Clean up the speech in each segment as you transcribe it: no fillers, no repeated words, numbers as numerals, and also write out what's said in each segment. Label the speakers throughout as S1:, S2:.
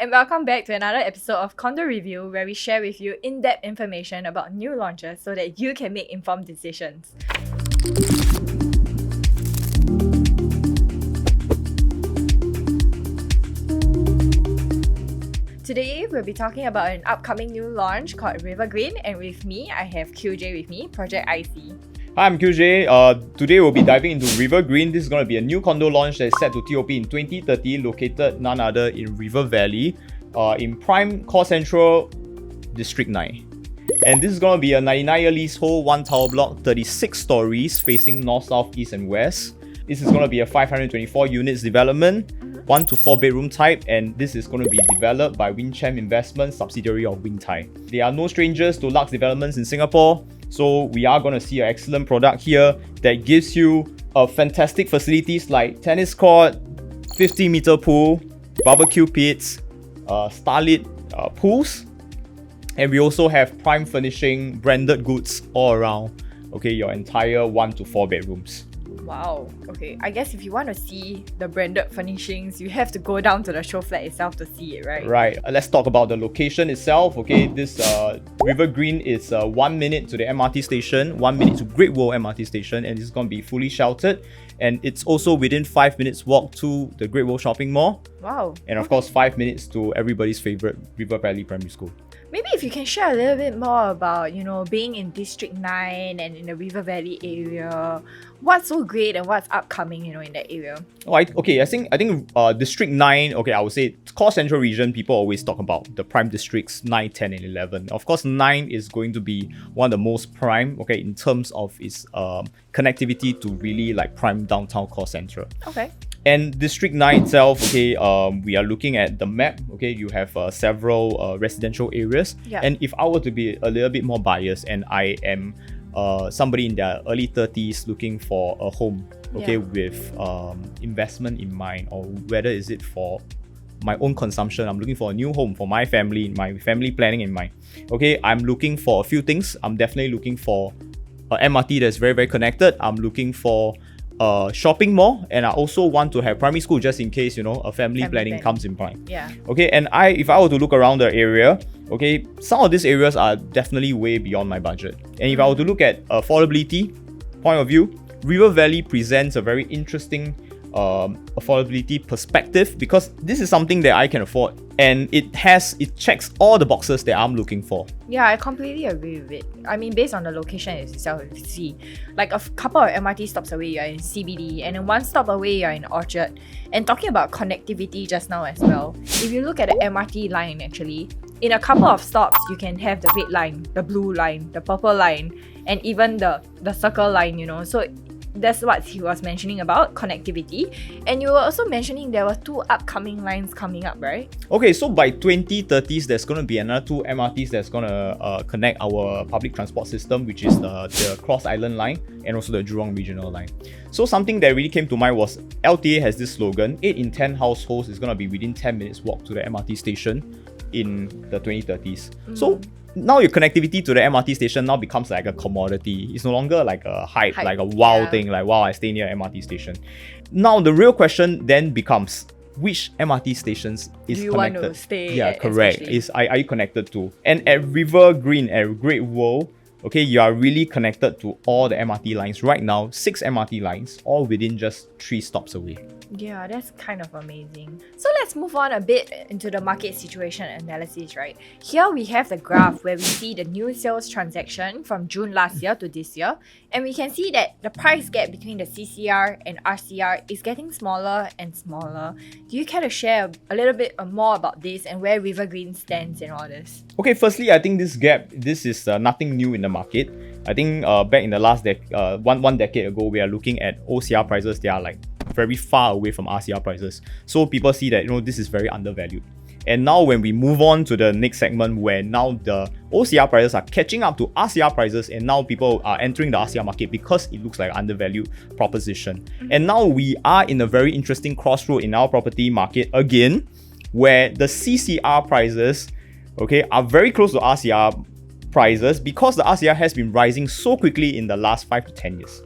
S1: and welcome back to another episode of Condo Review, where we share with you in-depth information about new launches so that you can make informed decisions. Today, we'll be talking about an upcoming new launch called Rivergreen, and with me, I have Qing Jie with me, Project IC.
S2: Hi, I'm Qing Jie. Today we'll be diving into Rivergreen. This is going to be a new condo launch that is set to TOP in 2030, located none other in River Valley, in prime core central District 9. And this is going to be a 99-year leasehold, 1 tower block, 36 stories, facing north, south, east and west. This is going to be a 524 units development, 1 to 4 bedroom type, and this is going to be developed by Wincham Investment, subsidiary of Wingtai. They are no strangers to Lux developments in Singapore, so we are going to see an excellent product here that gives you fantastic facilities like tennis court, 50-meter pool, barbecue pits, starlit pools, and we also have prime furnishing, branded goods all around. Okay, your entire 1 to 4 bedrooms.
S1: Wow, okay. I guess if you want to see the branded furnishings, you have to go down to the show flat itself to see it, right?
S2: Right. Let's talk about the location itself. Okay, this Rivergreen is 1 minute to the MRT station, 1 minute to Great World MRT station, and it's going to be fully sheltered. And it's also within 5 minutes walk to the Great World Shopping Mall.
S1: Wow.
S2: And of course, 5 minutes to everybody's favorite River Valley Primary School.
S1: Maybe if you can share a little bit more about, being in District 9 and in the River Valley area. What's so great and what's upcoming, in that area?
S2: I think District 9, okay, I would say core central region, people always talk about the prime districts 9, 10 and 11. Of course, 9 is going to be one of the most prime, okay, in terms of its connectivity to really like prime downtown core central.
S1: Okay.
S2: And District 9 itself, okay, we are looking at the map, okay, you have several residential areas.
S1: Yeah.
S2: And if I were to be a little bit more biased and I am somebody in their early 30s looking for a home, okay, with investment in mind, or whether is it for my own consumption, I'm looking for a new home for my family planning in mind. Okay, I'm looking for a few things. I'm definitely looking for an MRT that's very, very connected. I'm looking for shopping mall, and I also want to have primary school just in case a family planning comes in mind.
S1: Yeah.
S2: Okay, and if I were to look around the area, okay, some of these areas are definitely way beyond my budget. And if I were to look at affordability point of view, River Valley presents a very interesting affordability perspective, because this is something that I can afford, and it checks all the boxes that I'm looking for.
S1: Yeah, I completely agree with it. I mean, based on the location itself, you see, like a couple of MRT stops away, you're in CBD, and then one stop away, you're in Orchard. And talking about connectivity just now as well, if you look at the MRT line, actually, in a couple of stops, you can have the red line, the blue line, the purple line, and even the circle line, So that's what he was mentioning about connectivity. And you were also mentioning there were 2 upcoming lines coming up, right?
S2: Okay, so by 2030s, there's going to be another 2 MRTs that's going to connect our public transport system, which is the Cross Island line and also the Jurong Regional line. So something that really came to mind was LTA has this slogan, 8 in 10 households is going to be within 10 minutes walk to the MRT station in the 2030s. So now your connectivity to the MRT station now becomes like a commodity. It's no longer like a hype. Like a wow thing, like wow, I stay near MRT station. Now the real question then becomes, which MRT stations is
S1: Do you
S2: connected?
S1: want to stay
S2: Yeah,
S1: at,
S2: correct.
S1: especially?
S2: Are you connected to? And at Rivergreen, at Great World, okay, you are really connected to all the MRT lines right now, 6 MRT lines, all within just 3 stops away.
S1: Yeah, that's kind of amazing. So let's move on a bit into the market situation analysis, right? Here we have the graph where we see the new sales transaction from June last year to this year, and we can see that the price gap between the CCR and RCR is getting smaller and smaller. Do you care to share a little bit more about this and where Rivergreen stands in all this?
S2: Okay, firstly, I think this is nothing new in the market. I think back in the last one decade ago, we are looking at OCR prices. They are like very far away from RCR prices. So people see that this is very undervalued. And now when we move on to the next segment, where now the OCR prices are catching up to RCR prices, and now people are entering the RCR market because it looks like an undervalued proposition. And now we are in a very interesting crossroad in our property market again, where the CCR prices, okay, are very close to RCR prices because the RCR has been rising so quickly in the last 5 to 10 years.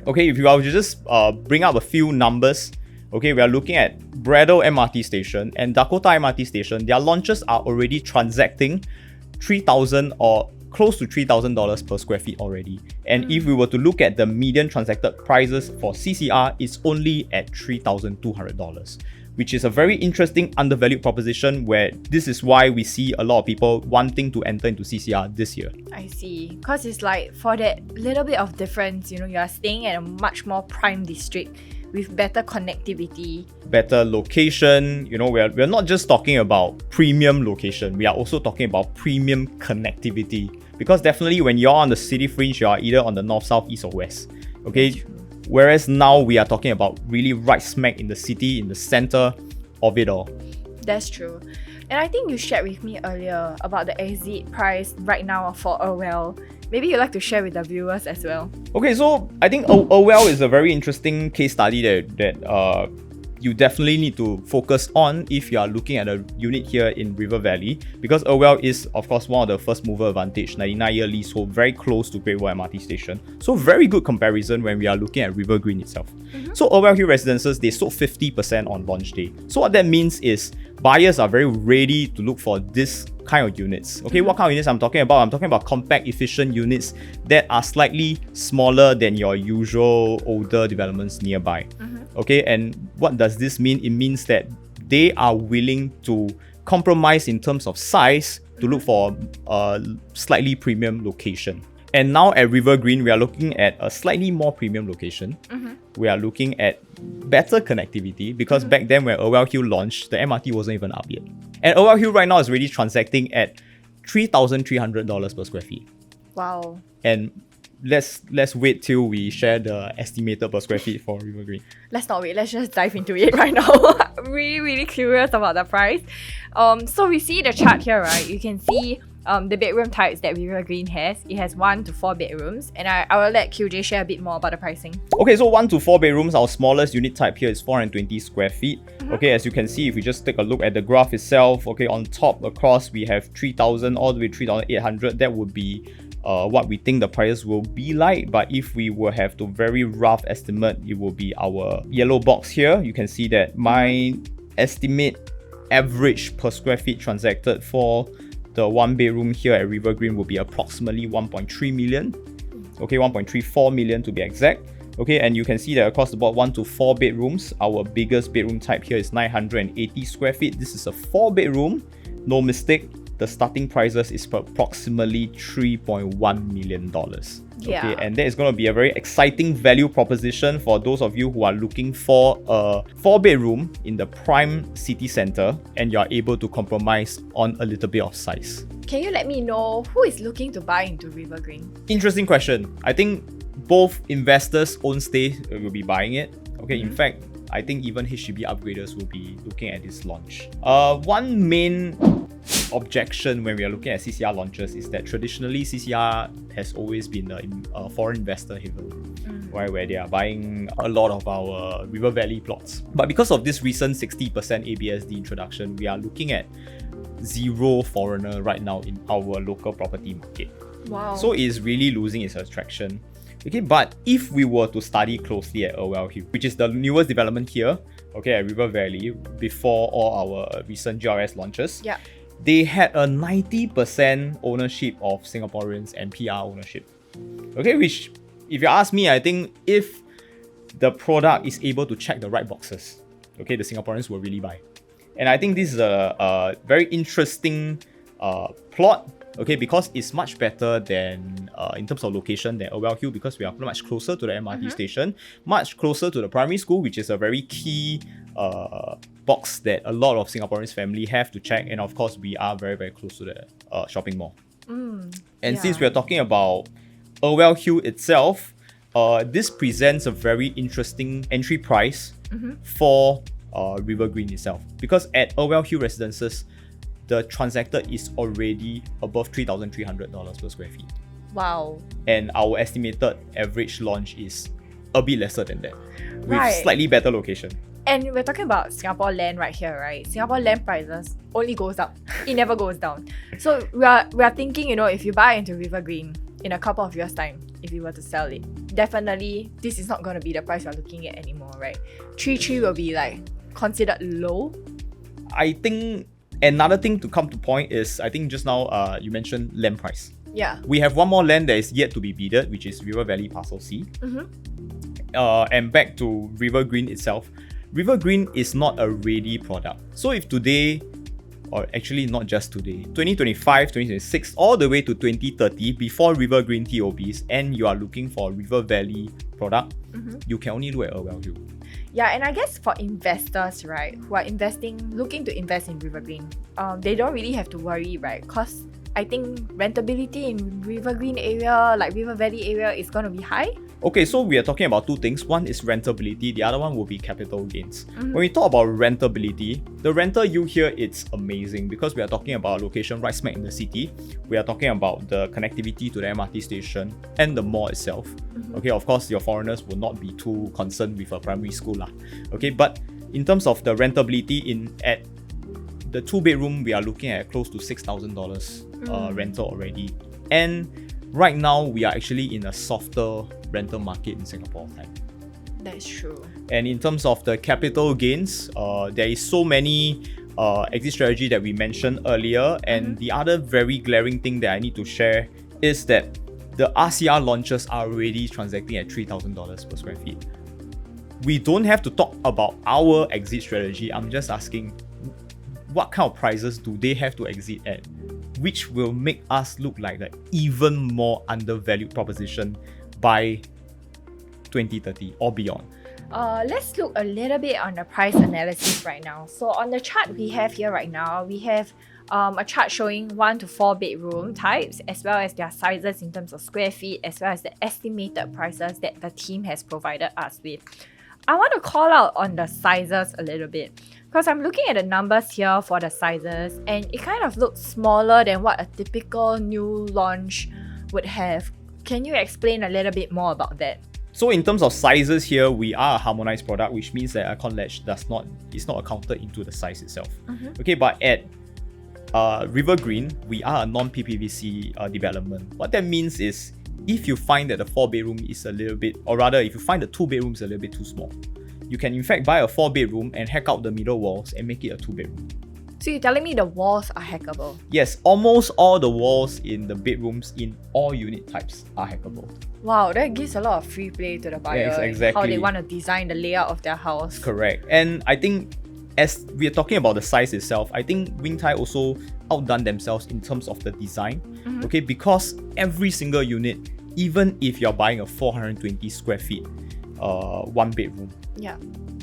S2: Okay, if you were to just bring up a few numbers Okay, we are looking at Bradle MRT station and Dakota MRT station. Their launches are already transacting $3,000 or close to $3,000 per square feet already. And if we were to look at the median transacted prices for CCR, it's only at $3,200, which is a very interesting undervalued proposition where this is why we see a lot of people wanting to enter into CCR this year.
S1: I see. Because it's like for that little bit of difference, you are staying at a much more prime district with better connectivity,
S2: better location. We're not just talking about premium location, we are also talking about premium connectivity, because definitely when you're on the city fringe, you are either on the north, south, east or west. Okay, whereas now we are talking about really right smack in the city, in the center of it all.
S1: That's true. And I think you shared with me earlier about the exit price right now for Orwell. Maybe you'd like to share with the viewers as well.
S2: Okay, so I think Orwell is a very interesting case study that you definitely need to focus on if you are looking at a unit here in River Valley, because Orwell is of course one of the first mover advantage, 99-year leasehold, very close to Great World MRT station. So very good comparison when we are looking at Rivergreen itself. So Orwell Hill Residences, they sold 50% on launch day. So what that means is buyers are very ready to look for this kind of units. Okay, what kind of units I'm talking about? I'm talking about compact, efficient units that are slightly smaller than your usual older developments nearby. Okay, and what does this mean? It means that they are willing to compromise in terms of size to look for a slightly premium location. And now at Rivergreen, we are looking at a slightly more premium location. We are looking at better connectivity, because back then when Orwell Hill launched, the MRT wasn't even up yet. And Orwell Hill right now is already transacting at $3,300 per square feet.
S1: Wow.
S2: And let's wait till we share the estimated per square feet for Rivergreen.
S1: Let's not wait, let's just dive into it right now. Really curious about the price. So we see the chart here, right? You can see the bedroom types that Rivergreen has. It has 1 to 4 bedrooms, and I will let QJ share a bit more about the pricing.
S2: Okay, so 1 to 4 bedrooms, our smallest unit type here is 420 square feet. Okay, as you can see, if we just take a look at the graph itself, okay, on top across we have 3,000 all the way 3,800. That would be what we think the prices will be like. But if we will have to very rough estimate, it will be our yellow box here. You can see that my estimate average per square feet transacted for the 1 bedroom here at Rivergreen will be approximately 1.3 million. Okay, 1.34 million to be exact. Okay, and you can see that across the board, 1 to 4 bedrooms, our biggest bedroom type here is 980 square feet. This is a 4 bedroom. No mistake, the starting prices is approximately $3.1 million.
S1: Yeah.
S2: Okay, and that is going to be a very exciting value proposition for those of you who are looking for a 4 bedroom in the prime city center and you are able to compromise on a little bit of size.
S1: Can you let me know who is looking to buy into Rivergreen?
S2: Interesting question. I think both investors own stay will be buying it. Okay, in fact, I think even HDB upgraders will be looking at this launch. One main objection when we are looking at CCR launches is that traditionally CCR has always been a foreign investor haven, right, where they are buying a lot of our River Valley plots. But because of this recent 60% ABSD introduction, we are looking at zero foreigner right now in our local property market.
S1: Wow.
S2: So it is really losing its attraction. Okay, but if we were to study closely at Orwell Hill, which is the newest development here, okay, at River Valley, before all our recent GRS launches, they had a 90% ownership of Singaporeans and PR ownership. Okay, which, if you ask me, I think if the product is able to check the right boxes, okay, the Singaporeans will really buy. And I think this is a very interesting plot. Okay, because it's much better than, in terms of location, than Orwell Hill, because we are much closer to the MRT station, much closer to the primary school, which is a very key box that a lot of Singaporeans family have to check. And of course, we are very, very close to the shopping mall. And since we are talking about Orwell Hill itself, this presents a very interesting entry price for Rivergreen itself. Because at Orwell Hill Residences, the transacted is already above $3,300 per square feet.
S1: Wow.
S2: And our estimated average launch is a bit lesser than that, with slightly better location.
S1: And we're talking about Singapore land right here, right? Singapore land prices only goes up. It never goes down. So we are thinking, if you buy into Rivergreen in a couple of years' time, if you were to sell it. Definitely, this is not going to be the price you're looking at anymore, right? 3.3 will be like considered low.
S2: I think another thing to come to point is, I think just now you mentioned land price.
S1: Yeah.
S2: We have one more land that is yet to be bidded, which is River Valley Parcel C. And back to Rivergreen itself. Rivergreen is not a ready product. So if today, or actually not just today, 2025, 2026, all the way to 2030, before Rivergreen TOBs, and you are looking for a River Valley product, you can only look at Urwell Hill.
S1: Yeah, and I guess for investors, right, who are looking to invest in Rivergreen, they don't really have to worry, right? Because I think rentability in Rivergreen area, like River Valley area, is going to be high.
S2: Okay, so we are talking about two things. One is rentability, the other one will be capital gains. When we talk about rentability, the rental yield here, it's amazing because we are talking about a location right smack in the city. We are talking about the connectivity to the MRT station and the mall itself. Okay, of course, your foreigners will not be too concerned with a primary school lah. Okay, but in terms of the rentability at the 2-bedroom, we are looking at close to $6,000 rental already. And right now, we are actually in a softer rental market in Singapore.
S1: That's true.
S2: And in terms of the capital gains, there is so many exit strategy that we mentioned earlier. And the other very glaring thing that I need to share is that the RCR launches are already transacting at $3,000 per square feet. We don't have to talk about our exit strategy. I'm just asking, what kind of prices do they have to exit at, which will make us look like an even more undervalued proposition by 2030 or beyond?
S1: Let's look a little bit on the price analysis right now. So on the chart we have here right now, we have a chart showing 1 to 4 bedroom types, as well as their sizes in terms of square feet, as well as the estimated prices that the team has provided us with. I want to call out on the sizes a little bit, because I'm looking at the numbers here for the sizes, and it kind of looks smaller than what a typical new launch would have. Can you explain a little bit more about that?
S2: So in terms of sizes here, we are a harmonized product, which means that aircon latch is not accounted into the size itself. Okay, but at Rivergreen, we are a non-PPVC development. What that means is, if you find that the 4-bedroom is a little bit, or rather, if you find the 2-bedroom is a little bit too small, you can in fact buy a 4-bedroom and hack out the middle walls and make it a 2-bedroom.
S1: So you're telling me the walls are hackable?
S2: Yes, almost all the walls in the bedrooms in all unit types are hackable.
S1: Wow, that gives a lot of free play to the buyer.
S2: Yes, exactly.
S1: How they want to design the layout of their house.
S2: Correct. And I think as we are talking about the size itself, I think Wing Tai also outdone themselves in terms of the design. Okay, because every single unit, even if you're buying a 420 square feet 1-bedroom,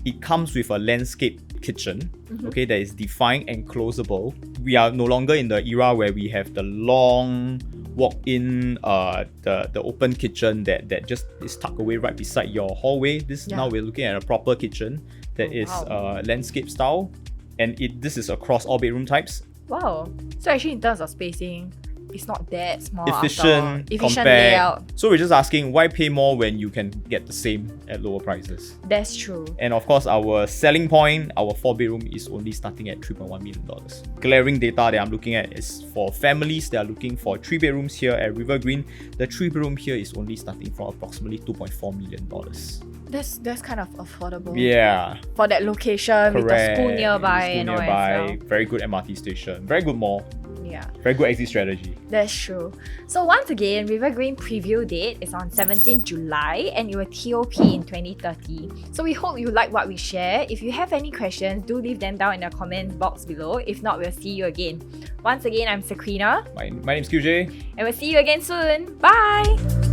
S2: it comes with a landscape kitchen, okay, that is defined and closable. We are no longer in the era where we have the long walk-in, the open kitchen that just is tucked away right beside your hallway. Now we're looking at a proper kitchen that is landscape style, and this is across all bedroom types.
S1: Wow. So actually, in terms of spacing, it's not that small.
S2: Efficient compact
S1: layout.
S2: So we're just asking, why pay more when you can get the same at lower prices?
S1: That's true.
S2: And of course, our selling point, our 4-bedroom is only starting at $3.1 million. Glaring data that I'm looking at is for families that are looking for 3 bedrooms here at Rivergreen. The 3-bedroom here is only starting from approximately $2.4 million.
S1: That's kind of affordable.
S2: Yeah.
S1: For that location, with the school nearby
S2: School
S1: and all
S2: nearby,
S1: as well.
S2: very good MRT station, very good mall.
S1: Yeah.
S2: Very good exit strategy.
S1: That's true. So once again, Rivergreen preview date is on 17th July and it will TOP in 2030. So we hope you like what we share. If you have any questions, do leave them down in the comments box below. If not, we'll see you again. Once again, I'm Sakrina.
S2: My name's Qing Jie.
S1: And we'll see you again soon. Bye!